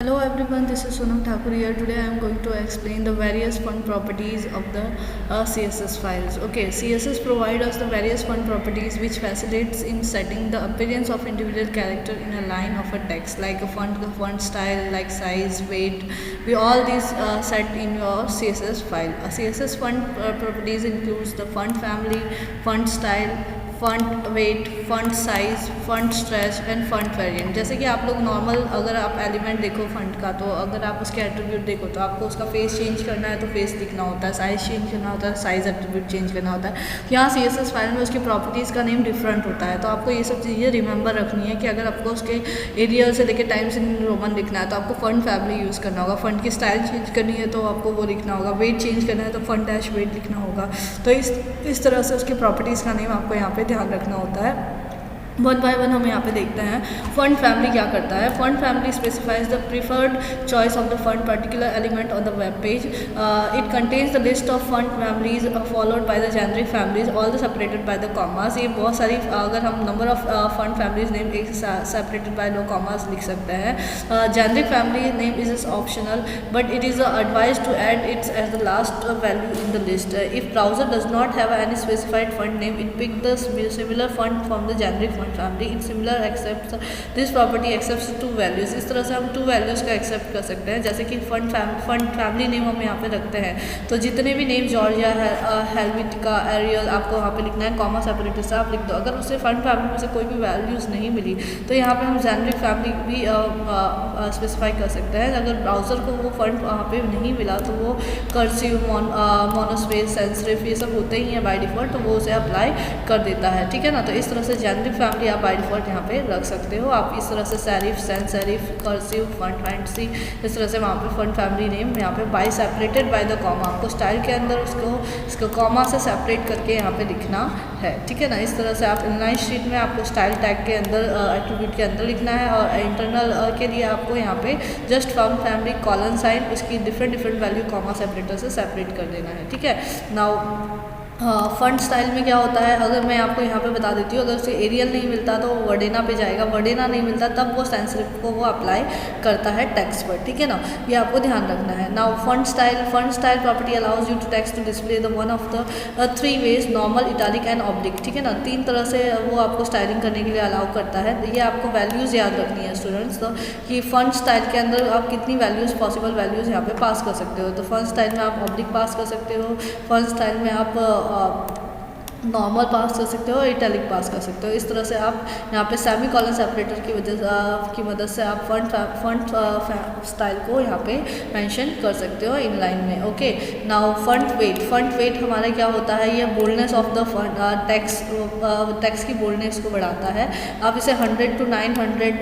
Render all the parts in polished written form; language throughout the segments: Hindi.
Hello everyone, this is Sonam Thakur here. Today I am going to explain the various font properties of the CSS files. Okay, CSS provide us the various font properties which facilitates in setting the appearance of individual character in a line of a text, like a font style, like size, weight. We all these set in your CSS file. A CSS font properties includes the font family, font style, font weight, font size, font stretch and font variant. जैसे कि आप लोग नॉर्मल अगर आप एलिमेंट देखो फंट का, तो अगर आप उसके एट्रीब्यूट देखो तो आपको उसका फेस चेंज करना है तो फेस लिखना होता है, साइज चेंज करना होता है, साइज एट्रीब्यूट चेंज करना होता है। यहाँ CSS फाइल में उसकी प्रॉपर्टीज़ का नेम डिफरेंट होता है, तो आपको ये सब चीज़ें रिमेंबर रखनी है कि अगर आपको उसके एरियल से लेकर टाइम्स इन रोमन लिखना है तो आपको फंट फैमिली यूज़ करना होगा, फंट की स्टाइल चेंज करनी है तो आपको वो लिखना होगा, वेट चेंज करना है तो फंट डैश वेट लिखना होगा। तो इस तरह से उसकी प्रॉपर्टीज़ का नेम आपको यहाँ पे ध्यान रखना होता है। वन बाय वन हम यहाँ पे देखते हैं फंट फैमिली क्या करता है। Font family specifies the preferred choice of the font particular element on the web page. It contains the list of font families followed by the generic families all the separated by the commas. ये बहुत सारी, अगर हम number of font families name एक सेपरेटेड बाय द कॉमास लिख सकते हैं। Generic family name is optional but it is advise to add its as the last value in the list. If browser does not have any specified font name, it pick the similar font from the generic font family in similar except this property except two values. इस तरह से हम टू वैल्यूज का एक्सेप्ट कर सकते हैं। जैसे कि फंट फैमिली नेम हम यहाँ पे रखते हैं, तो जितने भी नेम जॉर्जिया है, हेल्वेटिका, एरियल, आपको वहाँ पे लिखना है कॉमा सेपरेटर से आप लिख दो। अगर उससे फंट फैमिली में से कोई भी वैल्यूज़ नहीं मिली तो यहाँ पे हम जेनरिक फैमिली भी स्पेसिफाई कर सकते हैं। अगर ब्राउज़र को वो फंट वहाँ पे नहीं मिला तो वो कर्सिव, मोनोस्पेस, सेंसरिफ ये सब होते ही हैं बाय डिफ़ॉल्ट, तो वो उसे अप्लाई कर देता है। ठीक है ना, तो इस तरह से जेनरिक फैमिली आप बाय डिफ़ॉल्ट यहाँ पे रख सकते हो। आप इस तरह से serif, sans serif, cursive, font fancy, इस तरह से वहाँ पे फंट फैमिली नेम यहाँ पे by separated by the comma, आपको स्टाइल के अंदर इसको कॉमा से सेपरेट करके यहाँ पे लिखना है। ठीक है ना, इस तरह से आप इनलाइन शीट में आपको स्टाइल टैग के अंदर एट्रीब्यूट के अंदर लिखना है, और इंटरनल के लिए आपको यहाँ पे just font family colon sign उसकी डिफरेंट वैल्यू कॉमा सेपरेटर से सेपरेट कर देना है। ठीक है, नाउ फंट स्टाइल में क्या होता है, अगर मैं आपको यहाँ पे बता देती हूँ, अगर उसे एरियल नहीं मिलता तो वो वर्डेना पे जाएगा, वर्डेना नहीं मिलता तब वो सेंसरिफ को वो अप्लाई करता है टेक्स्ट पर। ठीक है ना, ये आपको ध्यान रखना है। Now font style property allows you to text to display the one of the three ways, normal, italic and oblique. ठीक है ना, तीन तरह से वो आपको स्टाइलिंग करने के लिए अलाउ करता है। ये आपको वैल्यूज़ याद रखनी है स्टूडेंट्स, तो कि फंट स्टाइल के अंदर आप कितनी वैल्यूज़, पॉसिबल वैल्यूज़ यहाँ पे पास कर सकते हो। तो फंट स्टाइल में आप ऑब्लिक पास कर सकते हो, फंट स्टाइल में आप नॉर्मल पास कर सकते हो, इटैलिक पास कर सकते हो। इस तरह से आप यहाँ पे सेमी कॉलन सेपरेटर की मदद से आप फंट स्टाइल को यहाँ पे मेंशन कर सकते हो इन लाइन में। ओके, नाउ फंट वेट हमारा क्या होता है, ये बोल्डनेस ऑफ द टेक्स्ट की बोल्डनेस को बढ़ाता है। आप इसे 100 to 900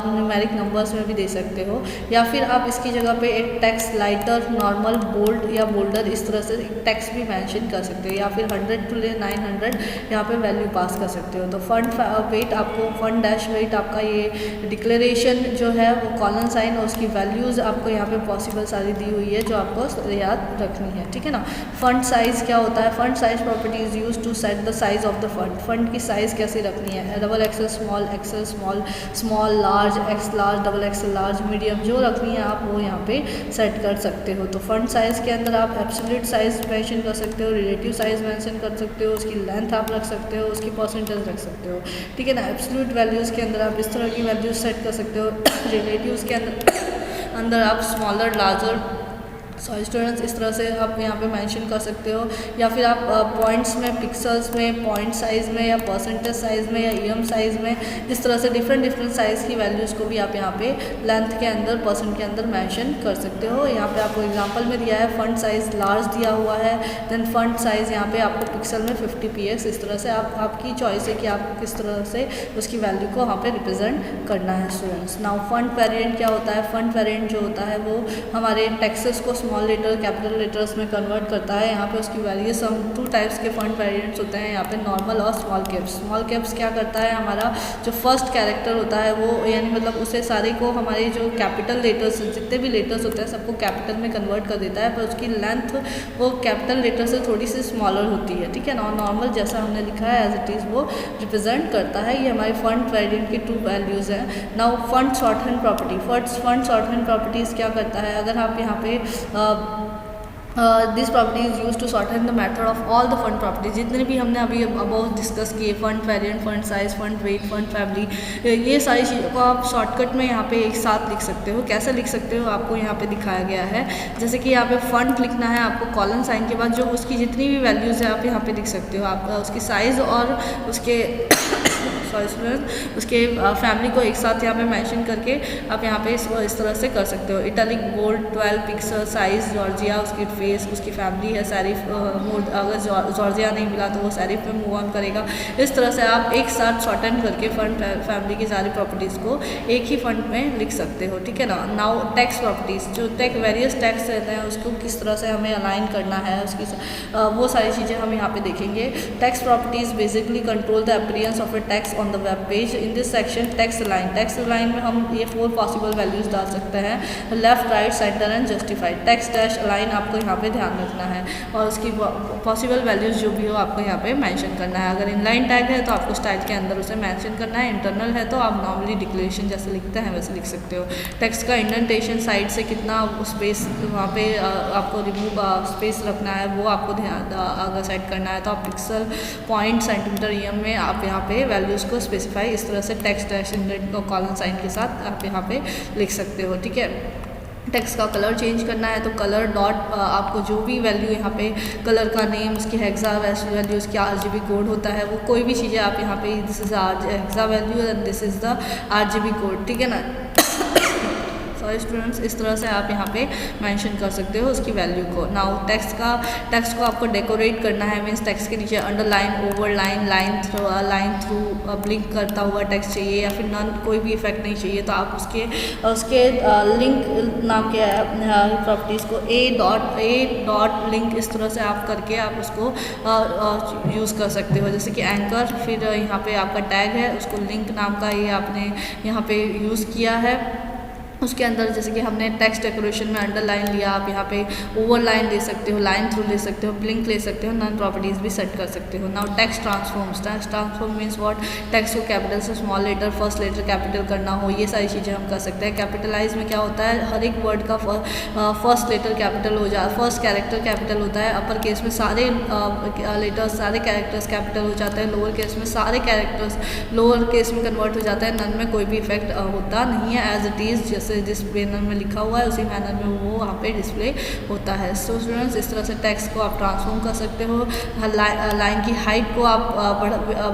न्यूमेरिक नंबर्स में भी दे सकते हो, या फिर आप इसकी जगह पे एक टेक्स्ट लाइटर, नॉर्मल, बोल्ड या बोल्डर इस तरह से टेक्स्ट भी मेंशन कर सकते हो, या फिर 100 to 900 यहाँ पे वैल्यू पास कर सकते हो। तो फंट वेट आपको, फंट डैश वेट आपका ये डिक्लेरेशन जो है वो कॉलन साइन और उसकी वैल्यूज़ आपको यहाँ पे पॉसिबल सारी दी हुई है जो आपको याद रखनी है। ठीक है ना, फंट साइज़ क्या होता है, font size property is use to set the size of the font की साइज़ कैसे रखनी है, double XL small, small large, X large, double XL large, medium, जो रखनी है आप वो यहाँ पे सेट कर सकते हो। तो फंट साइज़ के अंदर आप एब्सोल्यूट साइज मेंशन कर सकते हो, रिलेटिव साइज मेंशन कर सकते हो, उसकी लेंथ आप रख सकते हो, उसकी परसेंटेज रख सकते हो। ठीक है ना, एब्सोल्यूट वैल्यूज़ के अंदर आप इस तरह की वैल्यूज सेट कर सकते हो। रिलेटिव्स के अंदर आप स्मॉलर, लार्जर, सॉरी स्टूडेंट्स, इस तरह से आप यहाँ पे मेंशन कर सकते हो, या फिर आप पॉइंट्स में, पिक्सल्स में, पॉइंट साइज़ में, या परसेंटेज साइज़ में, या ईएम साइज़ में, इस तरह से डिफरेंट साइज़ की वैल्यूज़ को भी आप यहाँ पे लेंथ के अंदर, परसेंट के अंदर मेंशन कर सकते हो। यहाँ पे आपको एग्जांपल में दिया है फंट साइज़ लार्ज दिया हुआ है, देन फंट साइज़ यहाँ पे आपको पिक्सल में 50px, इस तरह से आपकी चॉइस है कि आप किस तरह से उसकी वैल्यू को वहाँ पे रिप्रेजेंट करना है स्टूडेंट्स। नाउ फंट वेरिएंट क्या होता है, फंट वेरिएंट जो होता है वो हमारे टेक्स्ट्स को स्मॉल लेटर कैपिटल लेटर्स में कन्वर्ट करता है। यहाँ पे उसकी वेरियस हम 2 टाइप्स के फंड वेरिएंट्स होते हैं यहाँ पे, नॉर्मल और स्मॉल कैप्स। स्मॉल कैप्स क्या करता है, हमारा जो फर्स्ट कैरेक्टर होता है वो यानी मतलब उसे सारे को हमारे जो कैपिटल लेटर्स जितने भी लेटर्स होते हैं सबको कैपिटल में कन्वर्ट कर देता है, पर उसकी लेंथ वो कैपिटल लेटर से थोड़ी सी स्मॉलर होती है, ठीक है ना। नॉर्मल जैसा हमने लिखा है एज इट इज़ वो रिप्रेजेंट करता है। ये हमारे फंड वेरिएंट की 2 वैल्यूज़ हैं। Now font shorthand property, font shorthand properties क्या करता है, अगर आप यहाँ पे this property is use to shorthand the method of all the font properties, जितने भी हमने अभी अबव डिस्कस किए, font variant, font size, font weight, font family, ये सारी चीज़ों को आप शॉर्टकट में यहाँ पे एक साथ लिख सकते हो। कैसे लिख सकते हो आपको यहाँ पे दिखाया गया है। जैसे कि यहाँ पे फंड लिखना है आपको, कॉलन साइन के बाद जो उसकी जितनी भी वैल्यूज़ है आप यहाँ पे लिख सकते हो। आप उसकी साइज़ और उसके उसके फैमिली को एक साथ यहाँ पे मेंशन करके आप यहाँ पे इसको इस तरह से कर सकते हो। Italic bold 12 pixel size, Georgia उसकी फेस, उसकी फैमिली है सैरिफ मोड, अगर जॉर्जिया नहीं मिला तो वो सैरिफ में मूव ऑन करेगा। इस तरह से आप एक साथ शॉर्टन करके फंड फैमिली की सारी प्रॉपर्टीज़ को एक ही फंड में लिख सकते हो, ठीक है ना। नाउ टैक्स प्रॉपर्टीज़, जो वेरियस टैक्स रहते हैं उसको किस तरह से हमें अलाइन करना है, उसकी वो सारी चीज़ें हम यहाँ पे देखेंगे। Tax properties basically control the appearance of a tax on the web page. In this section tax line में हम ये 4 पॉसिबल वैल्यूज़ डाल सकते हैं, left, right, centre and justified. Tax dash align आपको यहाँ पे ध्यान रखना है और उसकी पॉसिबल वैल्यूज़ जो भी हो आपको यहाँ पे मेंशन करना है। अगर इनलाइन टैग है तो आपको स्टाइल के अंदर उसे मेंशन करना है, इंटरनल है तो आप नॉर्मली डिक्लेरेशन जैसे लिखते हैं वैसे लिख सकते हो। टेक्स्ट का इंडेंटेशन साइड से कितना स्पेस वहाँ पे आपको रिमूव स्पेस रखना है वो आपको ध्यान अगर सेट करना है तो आप पिक्सल, पॉइंट, सेंटीमीटर, EM में आप यहाँ पे वैल्यूज़ को स्पेसिफाई इस तरह से टेक्स्ट डैश इंडेंट को कॉलन साइन के साथ आप यहाँ पे लिख सकते हो, ठीक है। टेक्स्ट का कलर चेंज करना है तो कलर डॉट आपको जो भी वैल्यू यहाँ पे कलर का नेम, उसकी हेक्सा वैल्यू, उसकी RGB कोड होता है, वो कोई भी चीज़ें आप यहाँ पे this is hexa value and this is the RGB code, ठीक है ना। सॉरी स्टूडेंट्स, इस तरह से आप यहाँ पे मेंशन कर सकते हो उसकी वैल्यू को। नाउ टेक्स्ट को आपको डेकोरेट करना है, मीन्स टेक्स्ट के नीचे underline, overline, line through blink करता हुआ टेक्स्ट चाहिए या फिर नन, कोई भी इफेक्ट नहीं चाहिए तो आप उसके लिंक नाम के प्रॉपर्टीज़ को ए डॉट लिंक इस तरह से आप करके आप उसको यूज़ कर सकते हो। जैसे कि एंकर, फिर यहाँ पे आपका टैग है, उसको लिंक नाम का ये आपने यहाँ पे यूज़ किया है। उसके अंदर जैसे कि हमने टेक्स्ट डेकोरेशन में अंडरलाइन लिया, आप यहाँ पे ओवरलाइन ले सकते हो, लाइन थ्रू ले सकते हो, ब्लिंक ले सकते हो, नन प्रॉपर्टीज़ भी सेट कर सकते हो। Now text transform means what, टेक्स्ट को कैपिटल से small letter, first letter capital करना हो, ये सारी चीज़ें हम कर सकते हैं। कैपिटलाइज में क्या होता है, हर एक वर्ड का फर्स्ट लेटर कैपिटल हो जाए, फर्स्ट कैरेक्टर कैपिटल होता है, अपर केस में सारे लेटर्स, सारे कैरेक्टर्स कैपिटल हो जाते हैं, लोअर केस में सारे कैरेक्टर्स लोअर केस में कन्वर्ट हो जाता है, नन में कोई भी इफेक्ट होता नहीं है, एज इट इज़ जैसे जिस मैनर में लिखा हुआ है उसी मैनर में वो वहाँ पे डिस्प्ले होता है। सो स्टूडेंट्स, इस तरह से टेक्स्ट को आप ट्रांसफॉर्म कर सकते हो। लाइन की हाइट को आप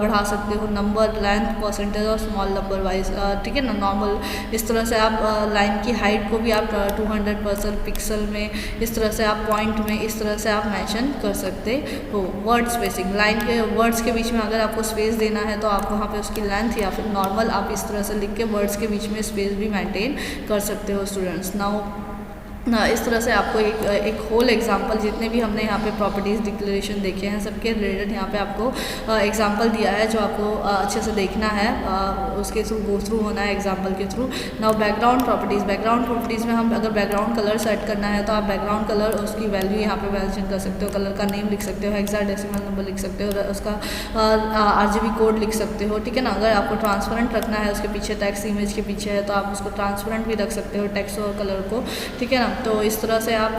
बढ़ा सकते हो, नंबर, लेंथ, परसेंटेज और स्मॉल नंबर वाइज, ठीक है ना, नॉर्मल। इस तरह से आप लाइन की हाइट को भी आप 200% पिक्सल में, इस तरह से आप पॉइंट में, इस तरह से आप मेंशन कर सकते हो। वर्ड स्पेसिंग, लाइन के वर्ड्स के बीच में अगर आपको स्पेस देना है तो आप वहाँ पे उसकी लेंथ या फिर नॉर्मल आप इस तरह से लिख के वर्ड्स के बीच में स्पेस भी मेंटेन कर सकते हो स्टूडेंट्स। नाउ इस तरह से आपको एक होल एग्जांपल, जितने भी हमने यहाँ पे प्रॉपर्टीज़ डिक्लेरेशन देखे हैं सबके रिलेटेड यहाँ पे आपको एग्जांपल दिया है जो आपको अच्छे से देखना है, उसके थ्रू गो थ्रू होना है एग्जांपल के थ्रू। नाउ बैकग्राउंड प्रॉपर्टीज़ में हम अगर बैकग्राउंड कलर सेट करना है तो आप बैकग्राउंड कलर उसकी वैल्यू यहाँ पे मेंशन कर सकते हो, कलर का नेम लिख सकते हो, हेक्साडेसिमल नंबर लिख सकते हो, उसका RGB कोड लिख सकते हो, ठीक है ना। अगर आपको ट्रांसपेरेंट रखना है उसके पीछे टेक्स्ट इमेज के पीछे है तो आप उसको ट्रांसपेरेंट भी रख सकते हो, टेक्स्ट और कलर को, ठीक है ना। तो इस तरह से आप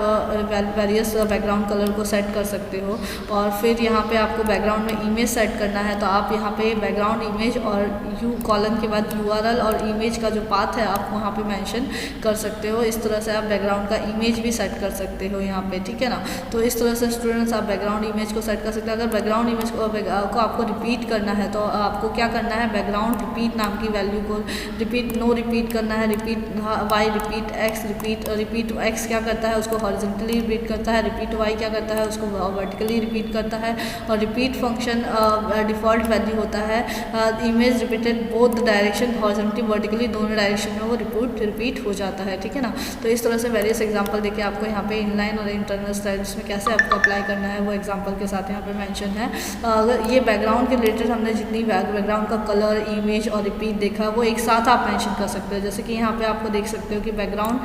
वेरियस बैकग्राउंड कलर को सेट कर सकते हो। और फिर यहाँ पे आपको बैकग्राउंड में इमेज सेट करना है तो आप यहाँ पे बैकग्राउंड इमेज और यू कॉलन के बाद URL और इमेज का जो पाथ है आप वहाँ पे मेंशन कर सकते हो। इस तरह से आप बैकग्राउंड का इमेज भी सेट कर सकते हो यहाँ पे, ठीक है ना। तो इस तरह से स्टूडेंट्स आप बैकग्राउंड इमेज को सेट कर सकते हो। अगर बैकग्राउंड इमेज को आपको रिपीट करना है तो आपको क्या करना है, बैकग्राउंड रिपीट नाम की वैल्यू को रिपीट करना है, repeat Y, repeat X, repeat x क्या करता है, उसको हॉरिजॉन्टली रिपीट करता है, रिपीट वाई क्या करता है, उसको वर्टिकली रिपीट करता है। और रिपीट फंक्शन डिफ़ॉल्ट वैल्यू होता है image repeated both direction horizontally vertically, दोनों डायरेक्शन में वो रिपीट हो जाता है, ठीक है ना। तो इस तरह से वेरियस एग्जांपल देके आपको यहाँ पे इनलाइन और इंटरनल स्टाइल्स में कैसे आपको अप्लाई करना है वो एग्जांपल के साथ यहाँ पे मेंशन है। अगर ये बैकग्राउंड के रिलेटेड हमने जितनी बैकग्राउंड का कलर, इमेज और रिपीट देखा वो एक साथ आप मेंशन कर सकते हो। जैसे कि यहाँ पे आपको देख सकते हो कि बैकग्राउंड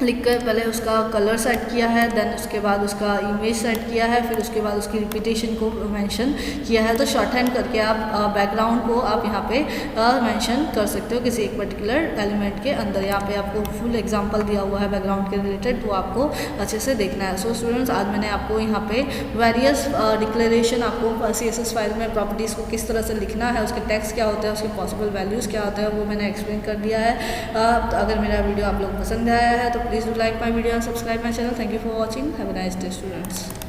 लिख कर पहले उसका कलर सेट किया है, देन उसके बाद उसका इमेज सेट किया है, फिर उसके बाद उसकी रिपीटेशन को मेंशन किया है। तो शॉर्ट हैंड करके आप बैकग्राउंड को आप यहाँ पे मेंशन कर सकते हो किसी एक पर्टिकुलर एलिमेंट के अंदर। यहाँ पे आपको फुल एग्जांपल दिया हुआ है बैकग्राउंड के रिलेटेड, वो आपको अच्छे से देखना है। सो स्टूडेंट्स, आज मैंने आपको यहाँ पे वेरियस डिक्लेरेशन, आपको CSS फाइल में प्रॉपर्टीज़ को किस तरह से लिखना है, उसके टेक्स्ट क्या होता है, उसके पॉसिबल वैल्यूज़ क्या होते हैं, वो मैंने एक्सप्लेन कर दिया है। तो अगर मेरा वीडियो आप लोग पसंद आया है तो please do like my video and subscribe my channel. Thank you for watching. Have a nice day, students.